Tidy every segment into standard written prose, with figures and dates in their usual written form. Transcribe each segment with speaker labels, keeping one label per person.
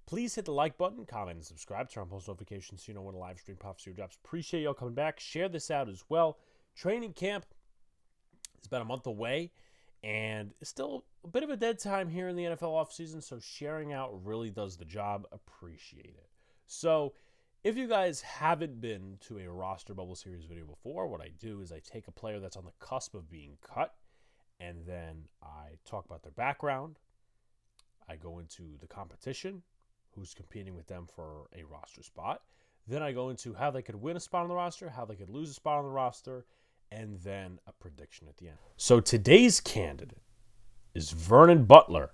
Speaker 1: Please hit the like button, comment, and subscribe. Turn on post notifications so you know when a live stream pops your drops. Appreciate y'all coming back. Share this out as well. Training camp is about a month away, and it's still a bit of a dead time here in the NFL offseason, so sharing out really does the job. Appreciate it. So, if you guys haven't been to a roster bubble series video before, what I do is I take a player that's on the cusp of being cut, and then I talk about their background. I go into the competition, who's competing with them for a roster spot. Then I go into how they could win a spot on the roster, how they could lose a spot on the roster, and then a prediction at the end. So today's candidate is Vernon Butler,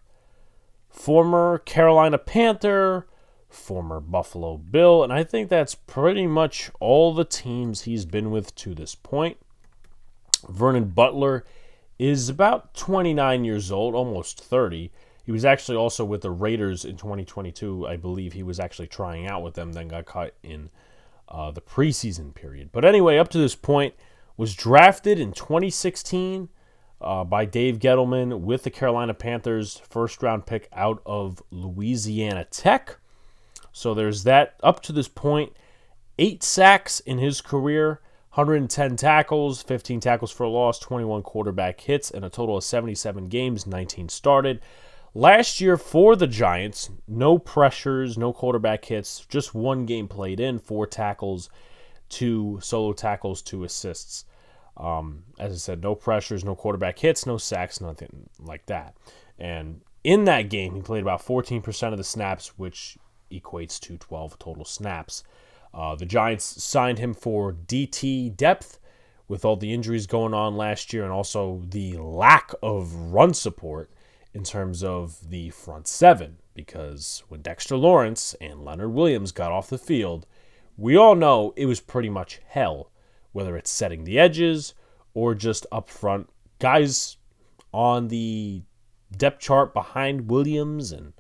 Speaker 1: former Carolina Panther, former Buffalo Bill, and I think that's pretty much all the teams he's been with to this point. Vernon Butler is about 29 years old, almost 30. He was actually also with the Raiders in 2022. I believe he was actually trying out with them, then got cut in the preseason period. But anyway, up to this point, was drafted in 2016 by Dave Gettleman with the Carolina Panthers, first-round pick out of Louisiana Tech. So there's that. Up to this point, 8 sacks in his career, 110 tackles, 15 tackles for a loss, 21 quarterback hits, and a total of 77 games, 19 started. Last year for the Giants, no pressures, no quarterback hits, just one game played in, 4 tackles, 2 solo tackles, 2 assists. As I said, no pressures, no quarterback hits, no sacks, nothing like that. And in that game, he played about 14% of the snaps, which equates to 12 total snaps. The Giants signed him for DT depth with all the injuries going on last year and also the lack of run support in terms of the front seven, because when Dexter Lawrence and Leonard Williams got off the field, we all know it was pretty much hell, whether it's setting the edges or just up front. Guys on the depth chart behind Williams and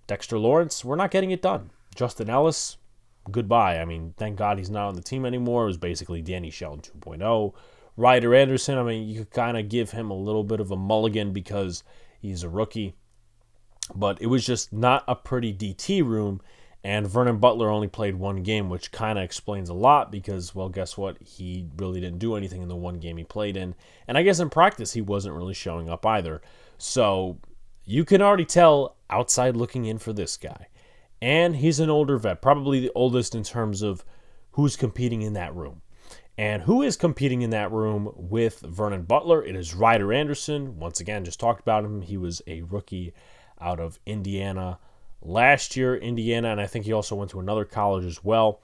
Speaker 1: Dexter Lawrence, we're not getting it done. Justin Ellis, goodbye. I mean, thank God he's not on the team anymore. It was basically Danny Shelton 2.0. Ryder Anderson, I mean, you could kind of give him a little bit of a mulligan because he's a rookie. But it was just not a pretty DT room, and Vernon Butler only played one game, which kind of explains a lot because, well, guess what? He really didn't do anything in the one game he played in. And I guess in practice, he wasn't really showing up either. So you can already tell outside looking in for this guy. And he's an older vet, probably the oldest in terms of who's competing in that room. And who is competing in that room with Vernon Butler? It is Ryder Anderson. Once again, just talked about him. He was a rookie out of Indiana last year, and I think he also went to another college as well.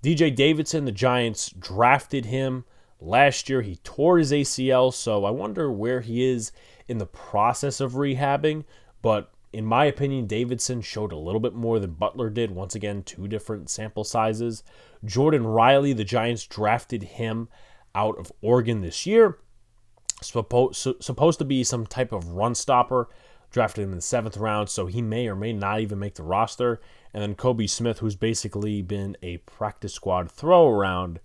Speaker 1: DJ Davidson, the Giants drafted him last year. He tore his ACL, so I wonder where he is in the process of rehabbing. But in my opinion, Davidson showed a little bit more than Butler did. Once again, 2 different sample sizes. Jordan Riley, the Giants drafted him out of Oregon this year. Supposed to be some type of run stopper. Drafted him in the 7th round, so he may or may not even make the roster. And then Kobe Smith, who's basically been a practice squad throw around,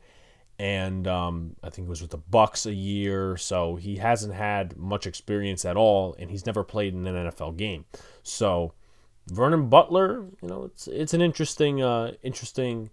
Speaker 1: and I think it was with the Bucks a year, so he hasn't had much experience at all, and he's never played in an NFL game. So Vernon Butler, it's an interesting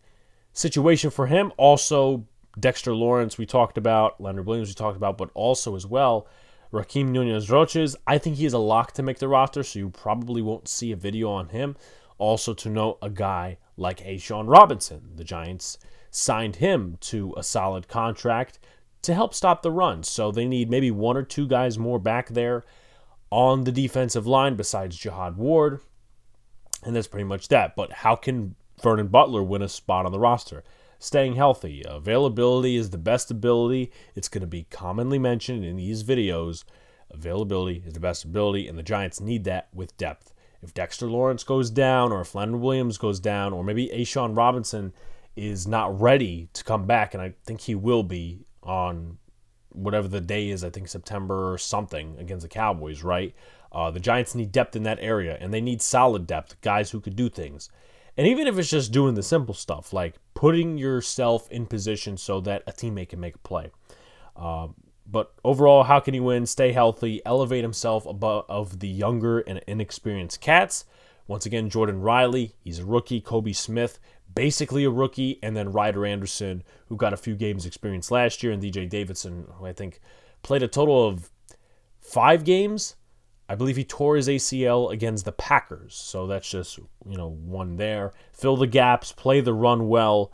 Speaker 1: situation for him. Also, Dexter Lawrence we talked about, Leonard Williams we talked about, but also as well, Raheem Nunez-Roches, I think he is a lock to make the roster, so you probably won't see a video on him. Also to note, a guy like A'Shawn Robinson. The Giants signed him to a solid contract to help stop the run. So they need maybe 1 or 2 guys more back there on the defensive line besides Jihad Ward. And that's pretty much that. But how can Vernon Butler win a spot on the roster? Staying healthy. Availability is the best ability. It's going to be commonly mentioned in these videos. Availability is the best ability, and the Giants need that with depth. If Dexter Lawrence goes down, or if Leonard Williams goes down, or maybe A'Shawn Robinson is not ready to come back, and I think he will be on whatever the day is, I think September or something, against the Cowboys, right? The Giants need depth in that area, and they need solid depth, guys who could do things. And even if it's just doing the simple stuff, like putting yourself in position so that a teammate can make a play. But overall, how can he win, stay healthy, elevate himself above the younger and inexperienced cats? Once again, Jordan Riley, he's a rookie. Kobe Smith, basically a rookie. And then Ryder Anderson, who got a few games experience last year. And DJ Davidson, who I think played a total of 5 games. I believe he tore his ACL against the Packers. So that's just, one there. Fill the gaps, play the run well,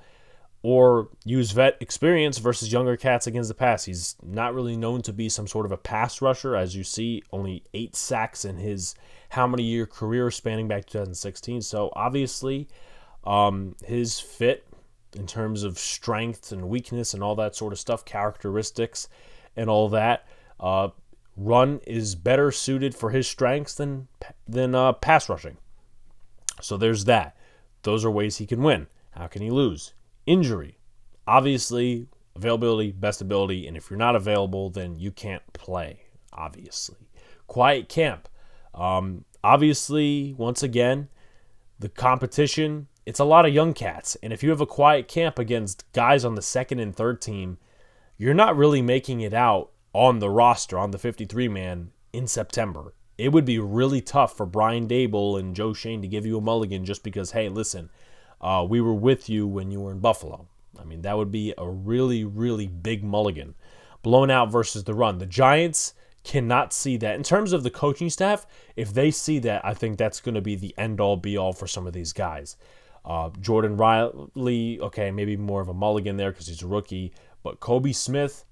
Speaker 1: or use vet experience versus younger cats against the pass. He's not really known to be some sort of a pass rusher. As you see, only 8 sacks in his how-many-year career spanning back to 2016. So obviously, his fit in terms of strength and weakness and all that sort of stuff, characteristics and all that, run is better suited for his strengths than pass rushing. So there's that. Those are ways he can win. How can he lose? Injury. Obviously, availability, best ability, and if you're not available, then you can't play, obviously. Quiet camp. Obviously, once again, the competition, it's a lot of young cats, and if you have a quiet camp against guys on the second and third team, you're not really making it out on the roster, on the 53-man in September. It would be really tough for Brian Dable and Joe Shane to give you a mulligan just because, hey, listen, we were with you when you were in Buffalo. I mean, that would be a really, really big mulligan. Blown out versus the run. The Giants cannot see that. In terms of the coaching staff, if they see that, I think that's going to be the end-all, be-all for some of these guys. Jordan Riley, okay, maybe more of a mulligan there because he's a rookie. But Kobe Smith,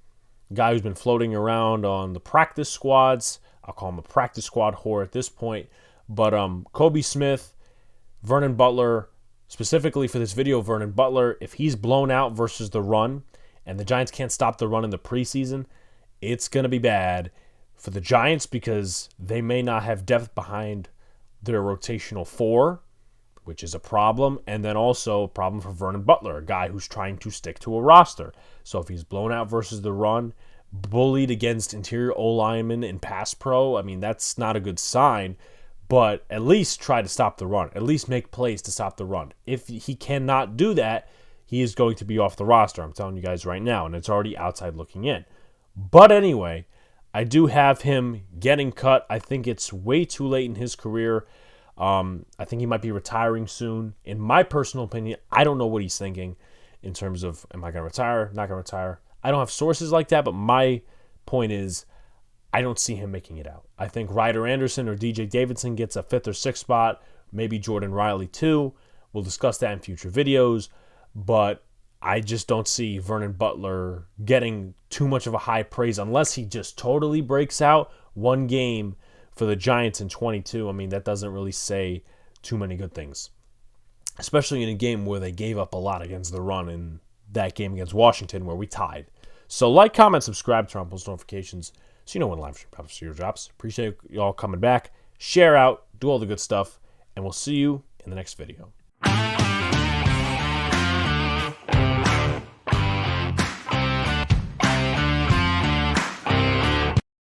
Speaker 1: guy who's been floating around on the practice squads. I'll call him a practice squad whore at this point. But Kobe Smith, Vernon Butler, specifically for this video, Vernon Butler, if he's blown out versus the run and the Giants can't stop the run in the preseason, it's going to be bad for the Giants because they may not have depth behind their rotational 4, which is a problem, and then also a problem for Vernon Butler, a guy who's trying to stick to a roster. So if he's blown out versus the run, bullied against interior O-linemen in pass pro, I mean, that's not a good sign, but at least try to stop the run. At least make plays to stop the run. If he cannot do that, he is going to be off the roster. I'm telling you guys right now, and it's already outside looking in. But anyway, I do have him getting cut. I think it's way too late in his career. I think he might be retiring soon. In my personal opinion, I don't know what he's thinking in terms of, am I going to retire, not going to retire? I don't have sources like that, but my point is I don't see him making it out. I think Ryder Anderson or DJ Davidson gets a 5th or 6th spot, maybe Jordan Riley too. We'll discuss that in future videos, but I just don't see Vernon Butler getting too much of a high praise unless he just totally breaks out one game for the Giants in 22. I mean, that doesn't really say too many good things, especially in a game where they gave up a lot against the run in that game against Washington where we tied. So like, comment, subscribe, turn on post notifications so you know when live stream pops drops. Appreciate y'all coming back. Share out, do all the good stuff, and we'll see you in the next video.